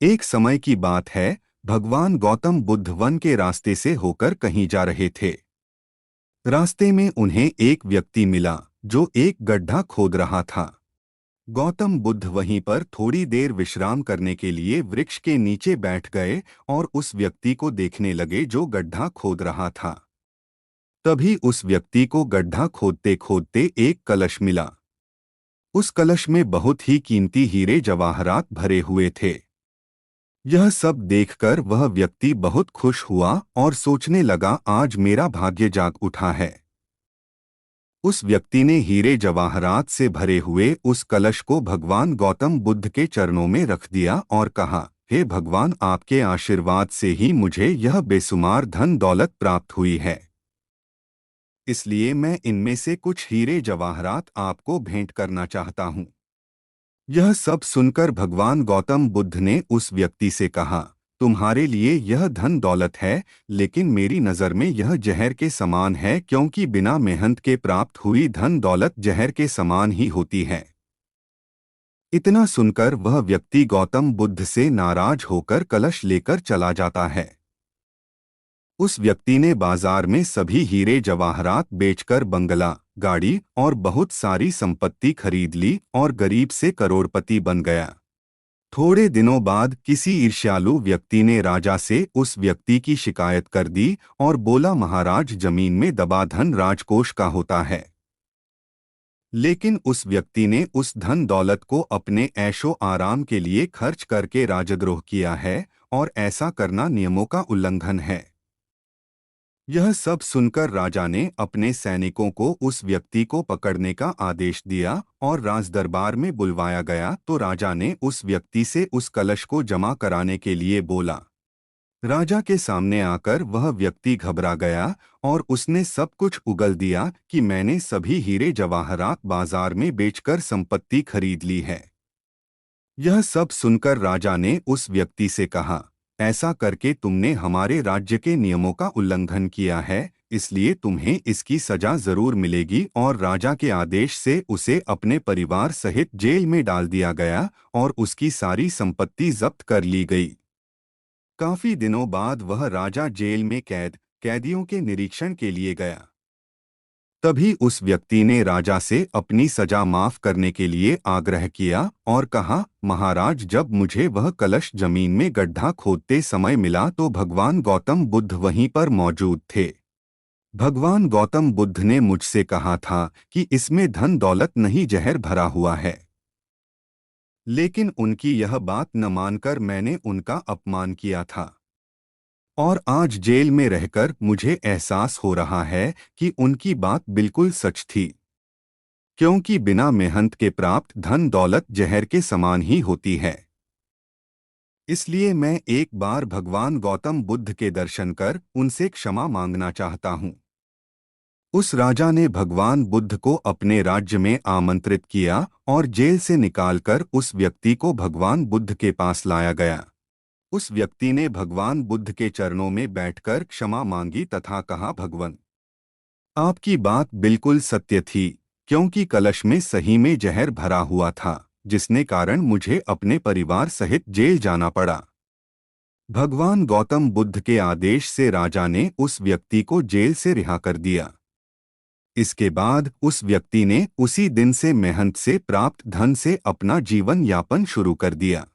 एक समय की बात है, भगवान गौतम बुद्ध वन के रास्ते से होकर कहीं जा रहे थे। रास्ते में उन्हें एक व्यक्ति मिला जो एक गड्ढा खोद रहा था। गौतम बुद्ध वहीं पर थोड़ी देर विश्राम करने के लिए वृक्ष के नीचे बैठ गए और उस व्यक्ति को देखने लगे जो गड्ढा खोद रहा था। तभी उस व्यक्ति को गड्ढा खोदते खोदते एक कलश मिला। उस कलश में बहुत ही कीमती हीरे जवाहरात भरे हुए थे। यह सब देखकर वह व्यक्ति बहुत खुश हुआ और सोचने लगा, आज मेरा भाग्य जाग उठा है। उस व्यक्ति ने हीरे जवाहरात से भरे हुए उस कलश को भगवान गौतम बुद्ध के चरणों में रख दिया और कहा, हे भगवान, आपके आशीर्वाद से ही मुझे यह बेशुमार धन दौलत प्राप्त हुई है। इसलिए मैं इनमें से कुछ हीरे जवाहरात आपको भेंट करना चाहता हूँ। यह सब सुनकर भगवान गौतम बुद्ध ने उस व्यक्ति से कहा, तुम्हारे लिए यह धन दौलत है, लेकिन मेरी नज़र में यह जहर के समान है, क्योंकि बिना मेहनत के प्राप्त हुई धन दौलत जहर के समान ही होती है। इतना सुनकर वह व्यक्ति गौतम बुद्ध से नाराज होकर कलश लेकर चला जाता है। उस व्यक्ति ने बाजार में सभी हीरे जवाहरात बेचकर बंगला, गाड़ी और बहुत सारी संपत्ति खरीद ली और गरीब से करोड़पति बन गया। थोड़े दिनों बाद किसी ईर्ष्यालु व्यक्ति ने राजा से उस व्यक्ति की शिकायत कर दी और बोला, महाराज, जमीन में दबा धन राजकोष का होता है। लेकिन उस व्यक्ति ने उस धन दौलत को अपने ऐशो आराम के लिए खर्च करके राजद्रोह किया है और ऐसा करना नियमों का उल्लंघन है। यह सब सुनकर राजा ने अपने सैनिकों को उस व्यक्ति को पकड़ने का आदेश दिया और राजदरबार में बुलवाया गया तो राजा ने उस व्यक्ति से उस कलश को जमा कराने के लिए बोला। राजा के सामने आकर वह व्यक्ति घबरा गया और उसने सब कुछ उगल दिया कि मैंने सभी हीरे जवाहरात बाजार में बेचकर संपत्ति खरीद ली है। यह सब सुनकर राजा ने उस व्यक्ति से कहा, ऐसा करके तुमने हमारे राज्य के नियमों का उल्लंघन किया है, इसलिए तुम्हें इसकी सजा जरूर मिलेगी। और राजा के आदेश से उसे अपने परिवार सहित जेल में डाल दिया गया और उसकी सारी संपत्ति जब्त कर ली गई। काफी दिनों बाद वह राजा जेल में कैदियों के निरीक्षण के लिए गया। तभी उस व्यक्ति ने राजा से अपनी सजा माफ करने के लिए आग्रह किया और कहा, महाराज, जब मुझे वह कलश जमीन में गड्ढा खोदते समय मिला तो भगवान गौतम बुद्ध वहीं पर मौजूद थे। भगवान गौतम बुद्ध ने मुझसे कहा था कि इसमें धन दौलत नहीं, जहर भरा हुआ है। लेकिन उनकी यह बात न मानकर मैंने उनका अपमान किया था और आज जेल में रहकर मुझे एहसास हो रहा है कि उनकी बात बिल्कुल सच थी, क्योंकि बिना मेहनत के प्राप्त धन दौलत जहर के समान ही होती है। इसलिए मैं एक बार भगवान गौतम बुद्ध के दर्शन कर उनसे क्षमा मांगना चाहता हूँ। उस राजा ने भगवान बुद्ध को अपने राज्य में आमंत्रित किया और जेल से निकालकर उस व्यक्ति को भगवान बुद्ध के पास लाया गया। उस व्यक्ति ने भगवान बुद्ध के चरणों में बैठकर क्षमा मांगी तथा कहा, भगवान, आपकी बात बिल्कुल सत्य थी, क्योंकि कलश में सही में जहर भरा हुआ था, जिसने कारण मुझे अपने परिवार सहित जेल जाना पड़ा। भगवान गौतम बुद्ध के आदेश से राजा ने उस व्यक्ति को जेल से रिहा कर दिया। इसके बाद उस व्यक्ति ने उसी दिन से मेहनत से प्राप्त धन से अपना जीवन यापन शुरू कर दिया।